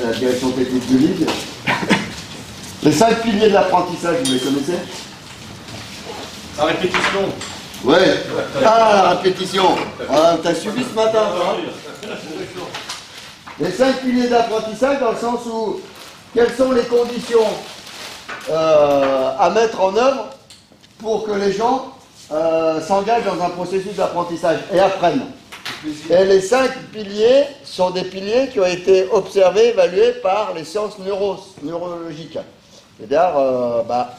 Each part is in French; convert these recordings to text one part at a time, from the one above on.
la direction technique de Ligue. Les 5 piliers de l'apprentissage, vous les connaissez? La répétition. Ouais. Ah, la répétition. Ah, t'as suivi ce matin, toi, hein? Les 5 piliers d'apprentissage, dans le sens où quelles sont les conditions à mettre en œuvre pour que les gens s'engagent dans un processus d'apprentissage et apprennent. Et les 5 piliers sont des piliers qui ont été observés, évalués par les sciences neurologiques. C'est-à-dire,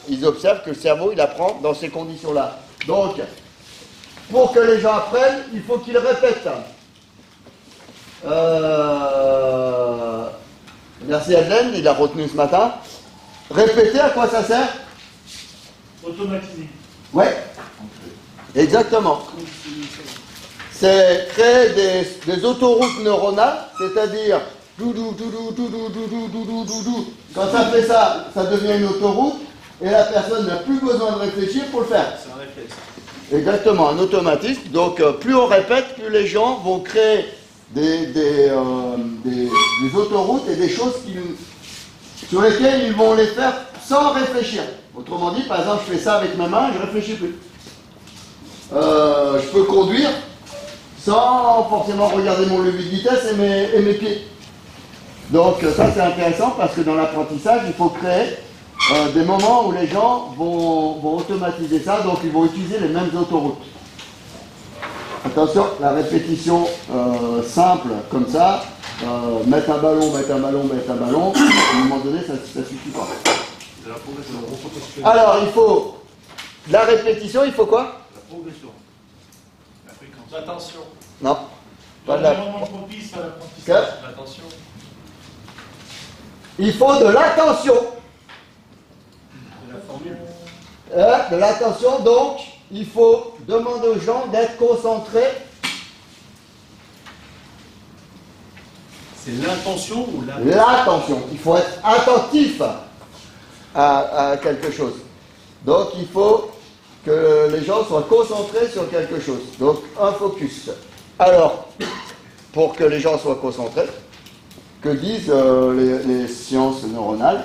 ils observent que le cerveau, il apprend dans ces conditions-là. Donc, pour que les gens apprennent, il faut qu'ils répètent. Merci Adelaine, il a retenu ce matin. Répéter, à quoi ça sert? Automatiser. Ouais, exactement. C'est créer des autoroutes neuronales, c'est-à-dire quand ça fait ça, ça devient une autoroute et la personne n'a plus besoin de réfléchir pour le faire. C'est un réflexe. Exactement, un automatisme. Donc plus on répète, plus les gens vont créer des autoroutes et des choses sur lesquelles ils vont les faire sans réfléchir. Autrement dit, par exemple, je fais ça avec ma main, je ne réfléchis plus. Je peux conduire sans forcément regarder mon levier de vitesse et mes pieds. Donc ça c'est intéressant parce que dans l'apprentissage, il faut créer des moments où les gens vont automatiser ça, donc ils vont utiliser les mêmes autoroutes. Attention, la répétition simple comme ça, mettre un ballon, à un moment donné, ça suffit pas. Alors, il faut la répétition, il faut quoi? La progression. La fréquence. L'attention. Non. Pas de L'environnement propice à l'apprentissage. L'attention. Il faut de l'attention. De la formule. De l'attention, donc, il faut demander aux gens d'être concentrés. C'est l'intention ou la... L'attention. Il faut être attentif à quelque chose. Donc, il faut que les gens soient concentrés sur quelque chose. Donc, un focus. Alors, pour que les gens soient concentrés, que disent les sciences neuronales,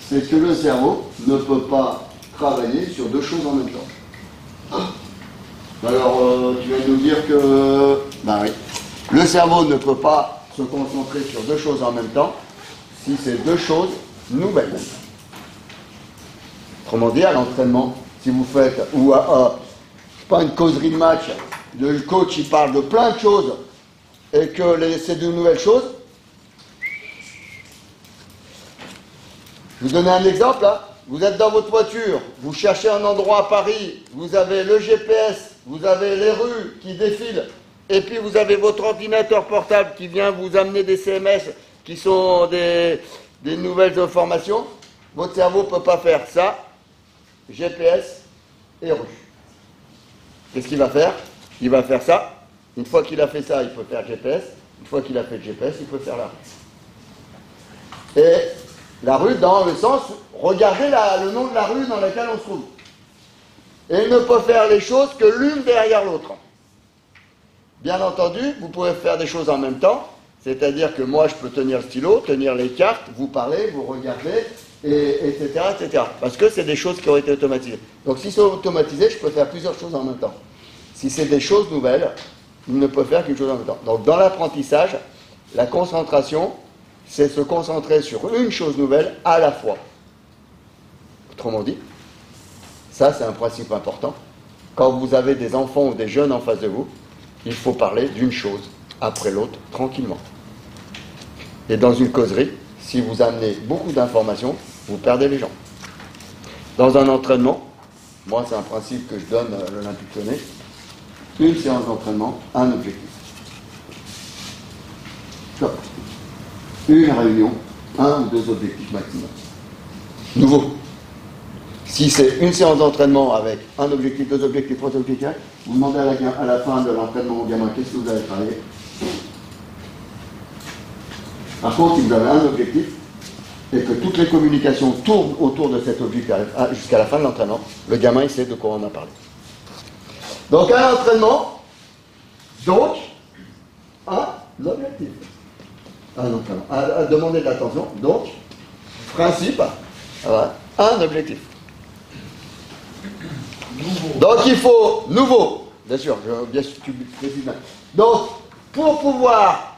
c'est que le cerveau ne peut pas travailler sur 2 choses en même temps. Alors, tu vas nous dire que... Ben oui. Le cerveau ne peut pas se concentrer sur 2 choses en même temps si c'est 2 choses nouvelles. Autrement dit, à l'entraînement, si vous faites, ou pas une causerie de match, le coach il parle de plein de choses et que c'est de nouvelles choses. Je vous donne un exemple là. Vous êtes dans votre voiture, vous cherchez un endroit à Paris, vous avez le GPS, vous avez les rues qui défilent, et puis vous avez votre ordinateur portable qui vient vous amener des CMS qui sont des nouvelles informations. Votre cerveau ne peut pas faire ça, GPS et rue. Qu'est-ce qu'il va faire? Il va faire ça. Une fois qu'il a fait ça, il peut faire GPS. Une fois qu'il a fait le GPS, il peut faire la rue. Et la rue dans le sens, regardez le nom de la rue dans laquelle on se trouve. Et il ne peut faire les choses que l'une derrière l'autre. Bien entendu, vous pouvez faire des choses en même temps, c'est-à-dire que moi je peux tenir le stylo, tenir les cartes, vous parlez, vous regardez, etc., etc. Parce que c'est des choses qui ont été automatisées. Donc si c'est automatisé, je peux faire plusieurs choses en même temps. Si c'est des choses nouvelles, il ne peut faire qu'une chose en même temps. Donc dans l'apprentissage, la concentration, c'est se concentrer sur une chose nouvelle à la fois. Autrement dit, ça c'est un principe important. Quand vous avez des enfants ou des jeunes en face de vous, il faut parler d'une chose après l'autre, tranquillement. Et dans une causerie, si vous amenez beaucoup d'informations, vous perdez les gens. Dans un entraînement, moi c'est un principe que je donne à l'Olympique Lyonnais, une séance d'entraînement, un objectif. Top. Une réunion, 1 ou 2 objectifs maximum. Nouveau. Si c'est une séance d'entraînement avec un objectif, 2 objectifs, 3 objectifs, vous demandez à la fin de l'entraînement au gamin qu'est-ce que vous avez travaillé. Par contre, si vous avez un objectif et que toutes les communications tournent autour de cet objectif jusqu'à la fin de l'entraînement, le gamin il sait de quoi on a parlé. Donc un entraînement, donc un objectif. à demander de l'attention. Donc, principe, voilà, un objectif. Donc il faut, nouveau, bien sûr, tu précises bien. Donc, pour pouvoir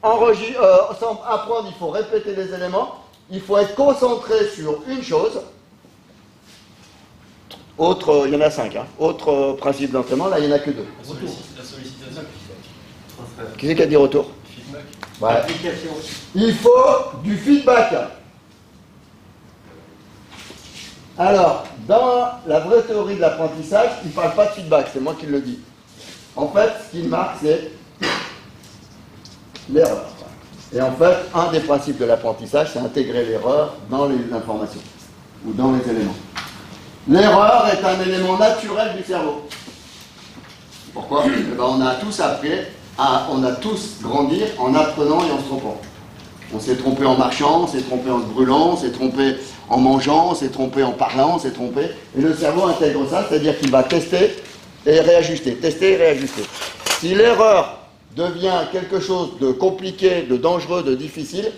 apprendre, il faut répéter les éléments, il faut être concentré sur une chose. Autre, il y en a 5, hein. Autre principe d'entraînement, là il n'y en a que 2. La sollicitation. Qui c'est qui a dit retour? Feedback. Ouais. Application. Il faut du feedback. Alors, dans la vraie théorie de l'apprentissage, il ne parle pas de feedback, c'est moi qui le dis. En fait, ce qu'il marque, c'est l'erreur. Et en fait, un des principes de l'apprentissage, c'est intégrer l'erreur dans les informations ou dans les éléments. L'erreur est un élément naturel du cerveau. Pourquoi? Eh ben, on a tous appris, on a tous grandi en apprenant et en se trompant. On s'est trompé en marchant, on s'est trompé en se brûlant, on s'est trompé en mangeant, on s'est trompé en parlant, on s'est trompé. Et le cerveau intègre ça, c'est-à-dire qu'il va tester et réajuster, tester et réajuster. Si l'erreur devient quelque chose de compliqué, de dangereux, de difficile,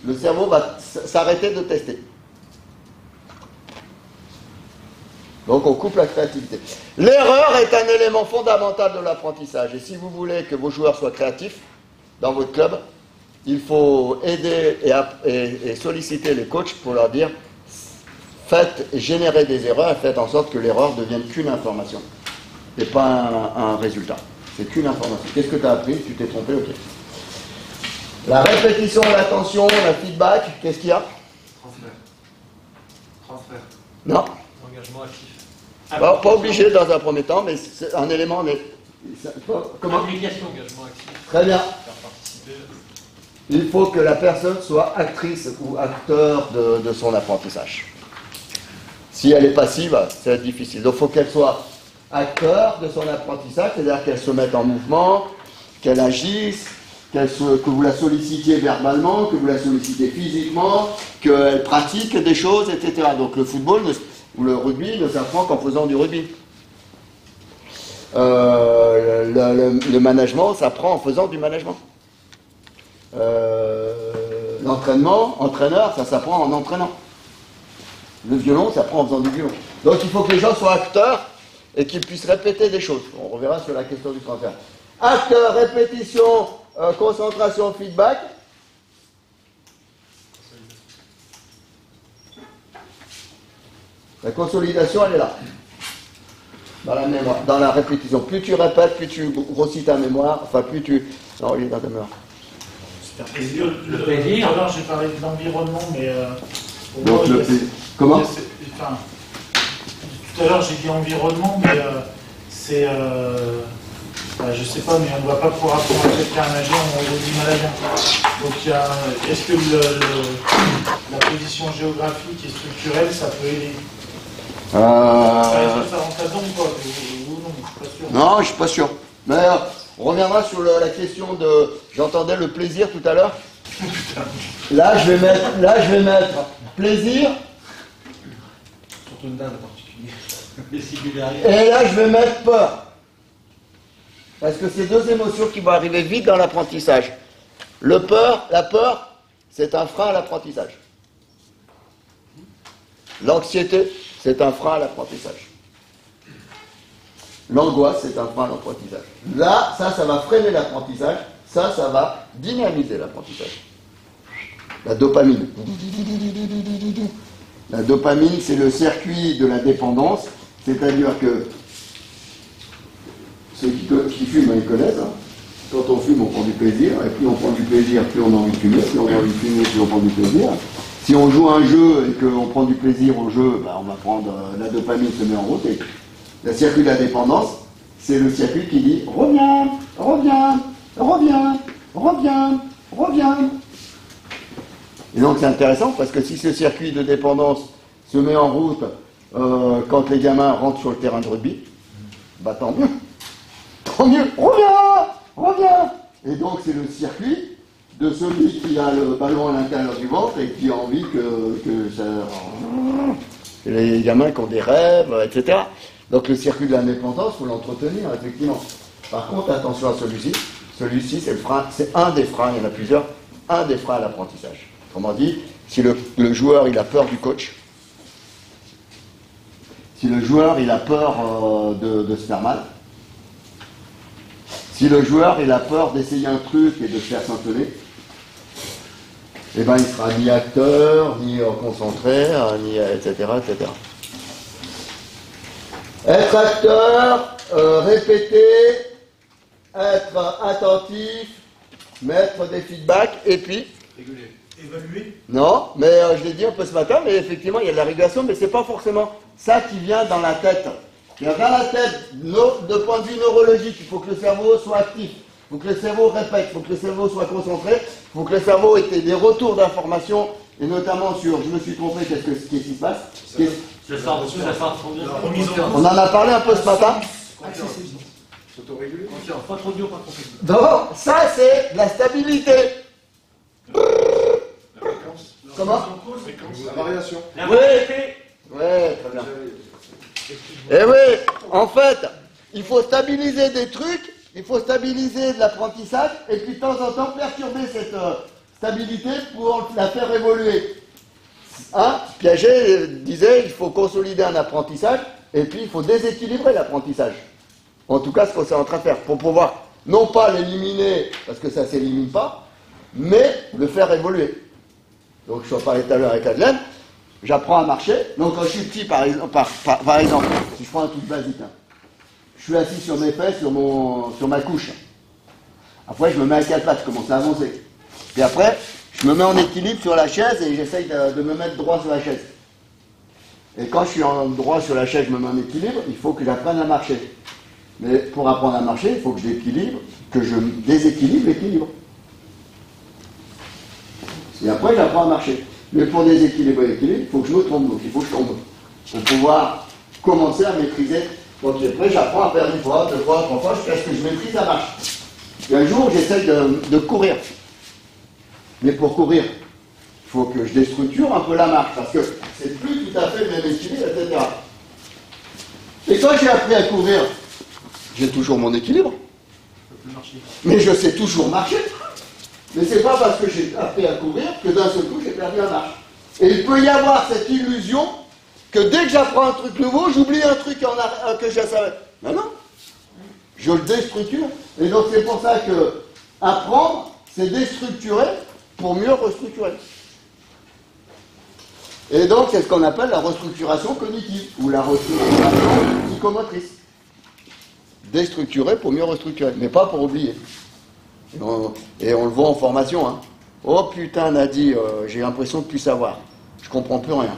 le cerveau va s'arrêter de tester. Donc on coupe la créativité. L'erreur est un élément fondamental de l'apprentissage. Et si vous voulez que vos joueurs soient créatifs dans votre club, il faut aider et solliciter les coachs pour leur dire faites générer des erreurs et faites en sorte que l'erreur ne devienne qu'une information et pas un résultat. C'est qu'une information. Qu'est-ce que tu as appris? Tu t'es trompé, ok. La répétition, l'attention, le feedback, qu'est-ce qu'il y a? Transfert. Non. Engagement actif. Bon, pas obligé dans un premier temps, mais c'est un élément. Comment? Application. Engagement actif. Très bien. Faire participer. Il faut que la personne soit actrice ou acteur de son apprentissage. Si elle est passive, c'est difficile. Donc il faut qu'elle soit acteur de son apprentissage, c'est-à-dire qu'elle se mette en mouvement, qu'elle agisse, que vous la sollicitiez verbalement, que vous la sollicitez physiquement, qu'elle pratique des choses, etc. Donc le football ou le rugby ne s'apprend qu'en faisant du rugby. Le management s'apprend en faisant du management. Entraîneur, ça s'apprend en entraînant. Le violon, ça s'apprend en faisant du violon. Donc il faut que les gens soient acteurs et qu'ils puissent répéter des choses. On reverra sur la question du transfert. Acteur, répétition, concentration, feedback. La consolidation, elle est là. Dans la mémoire, dans la répétition. Plus tu répètes, plus tu grossis ta mémoire. Enfin, plus tu... Non, il est dans ta mémoire. Le plaisir. Alors, j'ai parlé de l'environnement, mais. Donc, comment? Enfin, tout à l'heure, j'ai dit environnement, mais c'est. Je sais pas, mais on ne va pas pouvoir apprendre à quelqu'un à nager, on le dit malade. Donc, est-ce que la position géographique et structurelle, ça peut aider? Ça rentre là-dedans ou pas? Ou non, je suis pas sûr. Non, je suis pas sûr. Mais on reviendra sur la question de... J'entendais le plaisir tout à l'heure. Là, je vais mettre plaisir. Surtout une dinde en particulier. Et là, je vais mettre peur. Parce que c'est deux émotions qui vont arriver vite dans l'apprentissage. La peur, c'est un frein à l'apprentissage. L'anxiété, c'est un frein à l'apprentissage. L'angoisse, c'est un frein à l'apprentissage. Là, ça va freiner l'apprentissage. Ça va dynamiser l'apprentissage. La dopamine. La dopamine, c'est le circuit de la dépendance. C'est-à-dire que ceux qui fument, ils connaissent. Hein. Quand on fume, on prend du plaisir. Et plus on prend du plaisir, plus on a envie de fumer. Plus on a envie de fumer, plus on prend du plaisir. Si on joue à un jeu et qu'on prend du plaisir au jeu, on va prendre la dopamine se met en route. Et le circuit de la dépendance, c'est le circuit qui dit reviens, reviens, reviens, reviens, reviens. Et donc c'est intéressant parce que si ce circuit de dépendance se met en route quand les gamins rentrent sur le terrain de rugby, tant mieux. Tant mieux, reviens, reviens. Et donc c'est le circuit de celui qui a le ballon à l'intérieur du ventre et qui a envie que ça... Les gamins qui ont des rêves, etc. Donc le circuit de l'indépendance, il faut l'entretenir, effectivement. Par contre, attention à celui-ci. Celui-ci, c'est le frein, c'est un des freins, il y en a plusieurs, un des freins à l'apprentissage. Autrement dit, si le joueur il a peur du coach, si le joueur il a peur de se faire mal, si le joueur il a peur d'essayer un truc et de se faire sanctionner, eh ben, il ne sera ni acteur, ni concentré, ni etc., etc. Être acteur, répéter, être attentif, mettre des feedbacks, et puis... Régulier. Évaluer. Non, mais je l'ai dit un peu ce matin, mais effectivement, il y a de la régulation, mais c'est pas forcément ça qui vient dans la tête. Dans la tête, de point de vue neurologique, il faut que le cerveau soit actif, il faut que le cerveau répète, il faut que le cerveau soit concentré, il faut que le cerveau ait des retours d'informations, et notamment sur « je me suis trompé, qu'est-ce qui se passe ?» On en a parlé un peu ce matin. S'autoréguler. Pas trop dur, pas trop faible. Non, ça c'est la stabilité. La fréquence. Comment? La variation. Oui, ouais, très bien. Et oui, en fait, il faut stabiliser des trucs, il faut stabiliser de l'apprentissage, et puis de temps en temps perturber cette stabilité pour la faire évoluer. Hein? Piaget disait il faut consolider un apprentissage, et puis il faut déséquilibrer l'apprentissage. En tout cas, ce qu'on est en train de faire, pour pouvoir non pas l'éliminer, parce que ça ne s'élimine pas, mais le faire évoluer. Donc, je parlais tout à l'heure avec Adelaine, j'apprends à marcher. Donc, quand je suis petit, par exemple, si je prends un truc basique, hein, je suis assis sur mes fesses, sur ma couche. Après, je me mets à quatre pattes, je commence à avancer. Puis après, je me mets en équilibre sur la chaise et j'essaye de me mettre droit sur la chaise. Et quand je suis en droit sur la chaise, je me mets en équilibre, il faut que j'apprenne à marcher. Mais pour apprendre à marcher, il faut que je déséquilibre l'équilibre. Et après, j'apprends à marcher. Mais pour déséquilibrer l'équilibre, il faut que je me trompe, donc il faut que je tombe. Pour pouvoir commencer à maîtriser. Donc après, j'apprends à faire une fois, deux fois, trois fois, jusqu'à ce que je maîtrise la marche. Et un jour, j'essaye de courir. Mais pour courir, il faut que je déstructure un peu la marche, parce que c'est plus tout à fait le même équilibre, etc. Et quand j'ai appris à courir, j'ai toujours mon équilibre. Mais je sais toujours marcher. Mais c'est pas parce que j'ai appris à courir que d'un seul coup j'ai perdu la marche. Et il peut y avoir cette illusion que dès que j'apprends un truc nouveau, j'oublie un truc que je savais. Non, non. Je le déstructure. Et donc c'est pour ça que apprendre, c'est déstructurer pour mieux restructurer. Et donc c'est ce qu'on appelle la restructuration cognitive ou la restructuration psychomotrice. Déstructurer pour mieux restructurer, mais pas pour oublier. Et on le voit en formation. Hein. Oh putain, Nadi, j'ai l'impression de plus savoir. Je comprends plus rien.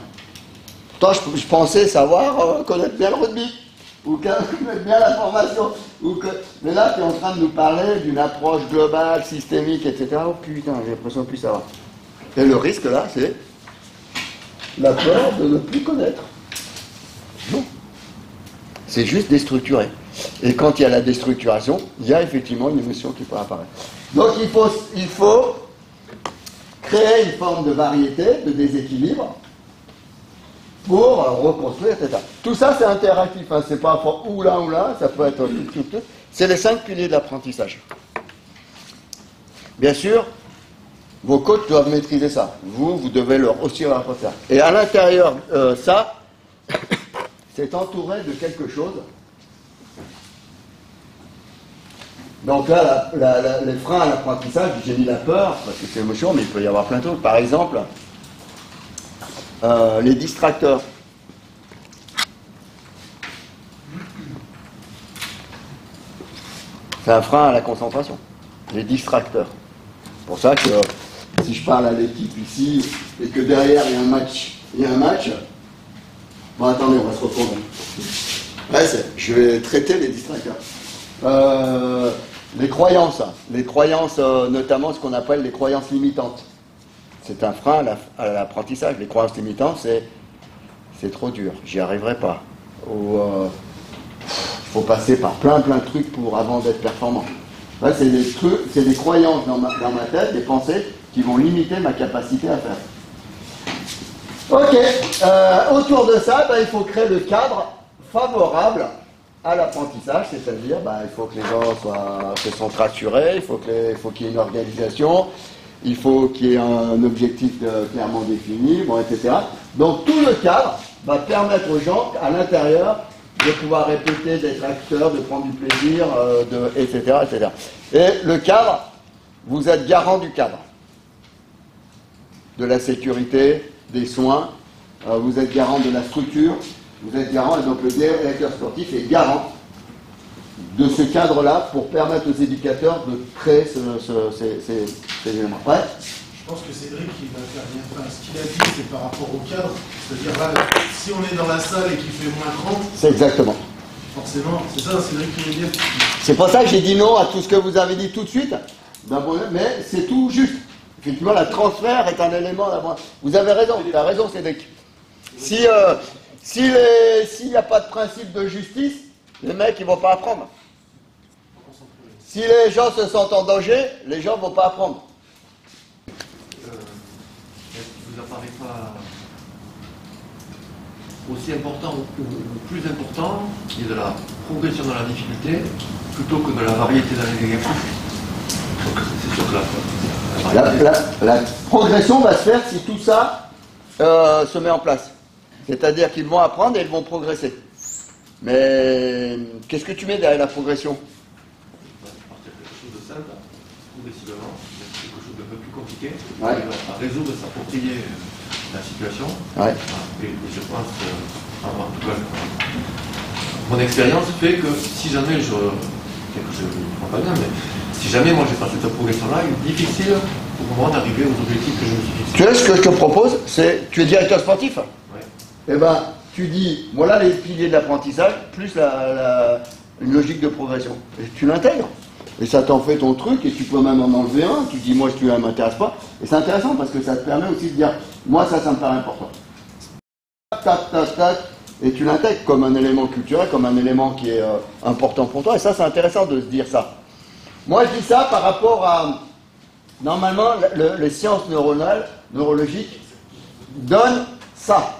Toi, je pensais savoir connaître bien le rugby, ou connaître bien la formation. Mais là, tu es en train de nous parler d'une approche globale, systémique, etc. Oh putain, j'ai l'impression de plus savoir. Et le risque là, c'est la peur de ne plus connaître. Non. C'est juste déstructurer. Et quand il y a la déstructuration, il y a effectivement une émotion qui peut apparaître. Donc il faut créer une forme de variété, de déséquilibre, pour reconstruire, etc. Tout ça, c'est interactif, hein. C'est pas ou là, ça peut être tout. C'est les 5 piliers de l'apprentissage. Bien sûr, vos coachs doivent maîtriser ça. Vous devez leur aussi apprendre ça. Et à l'intérieur, ça, c'est entouré de quelque chose. Donc là, les freins à l'apprentissage, j'ai mis la peur, parce que c'est l'émotion, mais il peut y avoir plein d'autres. Par exemple, les distracteurs. C'est un frein à la concentration. Les distracteurs. C'est pour ça que si je parle à l'équipe ici, et que derrière il y a un match, bon attendez, on va se reprendre. Ouais, je vais traiter les distracteurs. Les croyances, notamment ce qu'on appelle les croyances limitantes. C'est un frein à l'apprentissage. Les croyances limitantes, c'est trop dur, j'y arriverai pas. Ou il faut passer par plein de trucs avant d'être performant. Ouais, c'est des croyances dans ma tête, des pensées qui vont limiter ma capacité à faire. Ok, autour de ça, il faut créer le cadre favorable à l'apprentissage, c'est-à-dire il faut que les gens se sentent rassurés, il faut qu'il y ait une organisation, il faut qu'il y ait un objectif clairement défini, bon, etc. Donc tout le cadre va permettre aux gens, à l'intérieur, de pouvoir répéter, d'être acteurs, de prendre du plaisir, etc., etc. Et le cadre, vous êtes garant du cadre, de la sécurité, des soins, vous êtes garant de la structure, vous êtes garant, et donc le directeur sportif est garant de ce cadre-là pour permettre aux éducateurs de créer ces éléments. Ouais. Je pense que Cédric, il va faire bien. Enfin, ce qu'il a dit, c'est par rapport au cadre. C'est-à-dire là, si on est dans la salle et qu'il fait moins 30, C'est exactement. forcément, c'est ça, Cédric qui veut dire. C'est pour ça que j'ai dit non à tout ce que vous avez dit tout de suite, mais c'est tout juste. Effectivement, le transfert est un élément d'abord. Vous avez raison, tu as raison, Cédric. S'il n'y a pas de principe de justice, les mecs, ils ne vont pas apprendre. Si les gens se sentent en danger, les gens ne vont pas apprendre. Est-ce qu'il ne vous apparaît pas aussi important ou plus important qu'il y ait de la progression dans la difficulté plutôt que de la variété dans les exercices? Donc c'est sûr que La progression va se faire si tout ça se met en place. C'est-à-dire qu'ils vont apprendre et ils vont progresser. Mais qu'est-ce que tu mets derrière la progression? partir de quelque chose de simple, progressivement, quelque chose d'un peu plus compliqué, Ouais. à résoudre, s'approprier la situation. Ouais. Et je pense, en tout cas, mon expérience fait que si jamais je ne crois pas bien, mais si jamais moi j'ai pas cette progression-là, il est difficile pour moi d'arriver aux objectifs que je me suis fixés. Tu vois, ce que je te propose, c'est, tu es directeur sportif. Ouais. Eh ben, tu dis, voilà les piliers de l'apprentissage, plus une logique de progression. Et tu l'intègres. Et ça t'en fait ton truc, et tu peux même en enlever un. Tu dis, moi, celui-là ne m'intéresse pas. Et c'est intéressant parce que ça te permet aussi de dire, moi, ça me paraît important. Tac, tac, tac. Et tu l'intègres comme un élément culturel, comme un élément qui est important pour toi. Et ça, c'est intéressant de se dire ça. Moi, je dis ça par rapport à, normalement, les sciences neurologiques donnent ça.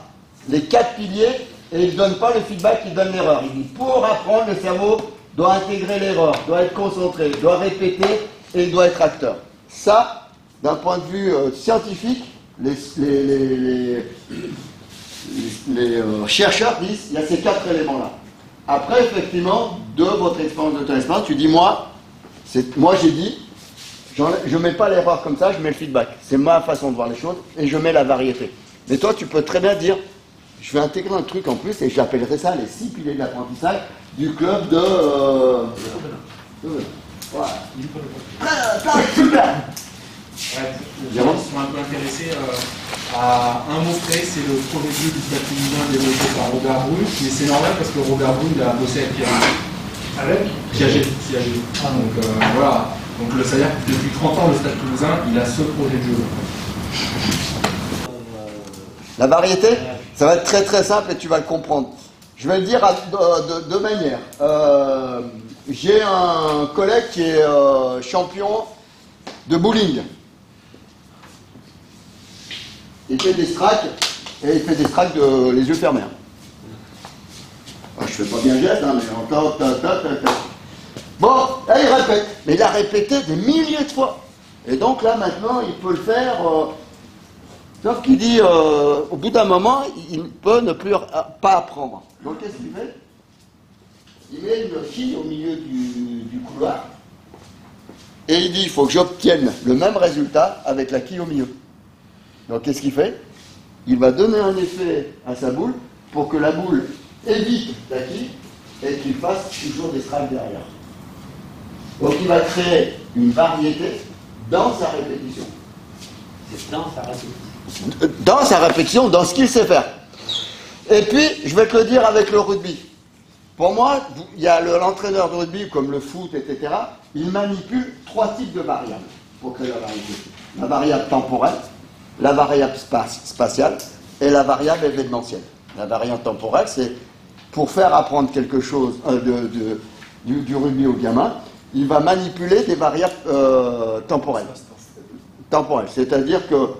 Les 4 piliers, et il ne donne pas le feedback, il donne l'erreur. Il dit, pour apprendre, le cerveau doit intégrer l'erreur, doit être concentré, doit répéter, et il doit être acteur. Ça, d'un point de vue scientifique, les chercheurs disent, il y a ces 4 éléments-là. Après, effectivement, de votre expérience, de ton expérience, tu dis, moi j'ai dit, je ne mets pas l'erreur comme ça, je mets le feedback. C'est ma façon de voir les choses, et je mets la variété. Mais toi, tu peux très bien dire, je vais intégrer un truc en plus, et j'appellerai ça les 6 piliers de l'apprentissage du club de... Voilà. Super. Les gens sont un peu intéressés à un mot près, c'est le premier jeu du féminin développé par Robert Brune, mais c'est normal parce que Robert Brune a bossé avec Piaget. Donc voilà, donc ça veut dire que depuis 30 ans, le Stade Toulousain, il a ce projet de jeu. La variété, ça va être très très simple et tu vas le comprendre. Je vais le dire de deux manières. J'ai un collègue qui est champion de bowling. Il fait des strikes, et il fait des strikes les yeux fermés. Je fais pas bien le geste, hein, mais encore, Bon, là il répète, mais il a répété des milliers de fois. Et donc là maintenant, il peut le faire, sauf qu'il dit, au bout d'un moment, il peut ne plus pas apprendre. Donc qu'est-ce qu'il fait? Il met une fille au milieu du couloir, et il dit, il faut que j'obtienne le même résultat avec la quille au milieu. Donc qu'est-ce qu'il fait? Il va donner un effet à sa boule pour que la boule évite la quille et qu'il fasse toujours des strikes derrière. Donc il va créer une variété dans sa répétition. C'est dans sa répétition. Dans sa répétition, dans ce qu'il sait faire. Et puis, je vais te le dire avec le rugby. Pour moi, il y a l'entraîneur de rugby, comme le foot, etc. Il manipule 3 types de variables pour créer la variété. La variable temporelle, la variable spatiale et la variable événementielle. La variable temporelle, c'est pour faire apprendre quelque chose du rugby au gamin, il va manipuler des variables temporelles. Temporelles, c'est-à-dire que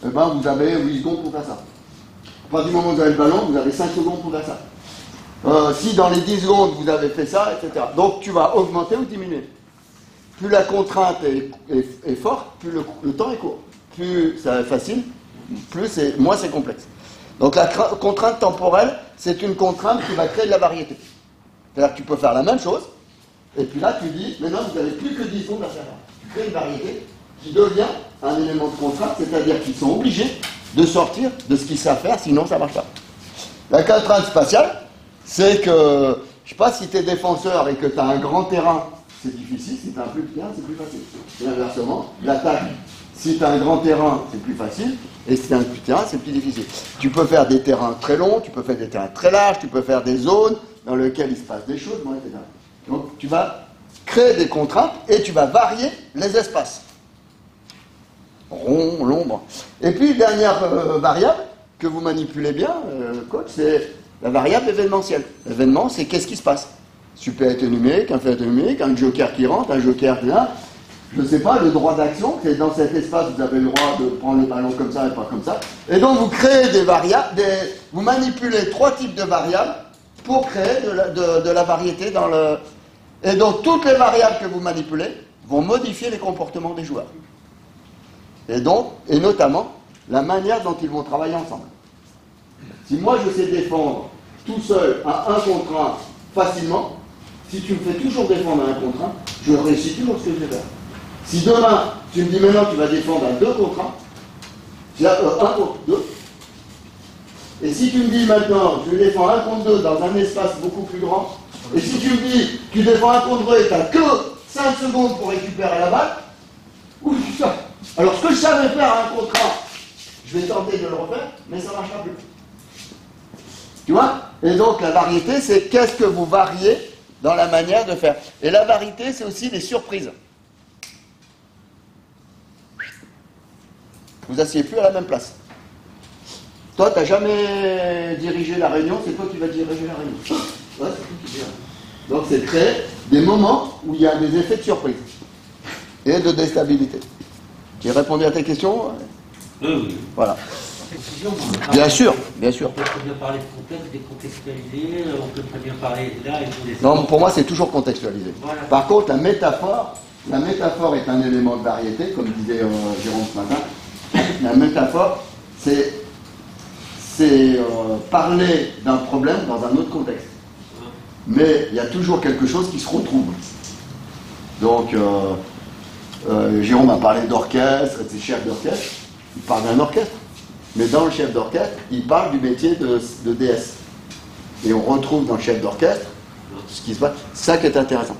vous avez 8 secondes pour faire ça. À partir du moment où vous avez le ballon, vous avez 5 secondes pour faire ça. Si dans les 10 secondes vous avez fait ça, etc. Donc tu vas augmenter ou diminuer. plus la contrainte est forte, plus le temps est court. Plus ça est facile, moins c'est complexe. Donc la contrainte temporelle, c'est une contrainte qui va créer de la variété. C'est-à-dire que tu peux faire la même chose, et puis là tu dis, maintenant vous n'avez plus que 10 secondes à faire. Tu crées une variété qui devient un élément de contrainte, c'est-à-dire qu'ils sont obligés de sortir de ce qu'ils savent faire, sinon ça ne marche pas. La contrainte spatiale, c'est que, je ne sais pas si tu es défenseur et que tu as un grand terrain, c'est difficile, si tu as un plus petit terrain, c'est plus facile. Et inversement, l'attaque, si tu as un grand terrain, c'est plus facile, et si tu as un petit terrain, c'est plus difficile. Tu peux faire des terrains très longs, tu peux faire des terrains très larges, tu peux faire des zones dans lesquelles il se passe des choses, etc. Donc tu vas créer des contraintes et tu vas varier les espaces. Rond, l'ombre. Et puis, dernière variable que vous manipulez bien, coach, c'est la variable événementielle. L'événement, c'est qu'est-ce qui se passe. Super été numérique, un fait été numérique, un joker qui rentre, un joker qui est là. Je ne sais pas, le droit d'action, c'est dans cet espace, vous avez le droit de prendre le ballon comme ça et pas comme ça. Et donc, vous créez des variables, vous manipulez 3 types de variables pour créer de la variété dans le... Et donc, toutes les variables que vous manipulez vont modifier les comportements des joueurs. Et notamment, la manière dont ils vont travailler ensemble. Si moi je sais défendre tout seul à 1 contre 1 facilement, si tu me fais toujours défendre à 1 contre 1, je réussis toujours ce que je vais faire. Si demain, tu me dis maintenant tu vas défendre à 2 contre 1, c'est 1 contre 2, et si tu me dis maintenant je défends 1 contre 2 dans un espace beaucoup plus grand, et si tu me dis tu défends 1 contre 2 et tu n'as que 5 secondes pour récupérer la balle, ouf, putain. Alors ce que je savais faire à 1 contre 1, je vais tenter de le refaire, mais ça ne marchera plus. Tu vois? Et donc la variété, c'est qu'est-ce que vous variez dans la manière de faire. Et la variété, c'est aussi les surprises. Vous asseyez plus à la même place. Toi, tu n'as jamais dirigé la réunion, c'est toi qui vas diriger la réunion. Ouais, c'est toi qui dirige. Donc c'est créer des moments où il y a des effets de surprise et de déstabilité. J'ai répondu à tes questions? Oui. Voilà. Précision, Bien sûr, bien sûr. On peut très bien parler de contexte, décontextualiser, on peut très bien parler là et pour les Non, pour moi, c'est toujours contextualisé. Voilà. Par contre, la métaphore est un élément de variété, comme disait Jérôme ce matin. La métaphore, c'est parler d'un problème dans un autre contexte. Mais il y a toujours quelque chose qui se retrouve. Donc, Jérôme a parlé d'orchestre, c'est chef d'orchestre. Il parle d'un orchestre. Mais dans le chef d'orchestre, il parle du métier de déesse. Et on retrouve dans le chef d'orchestre ce qui se passe. C'est ça qui est intéressant.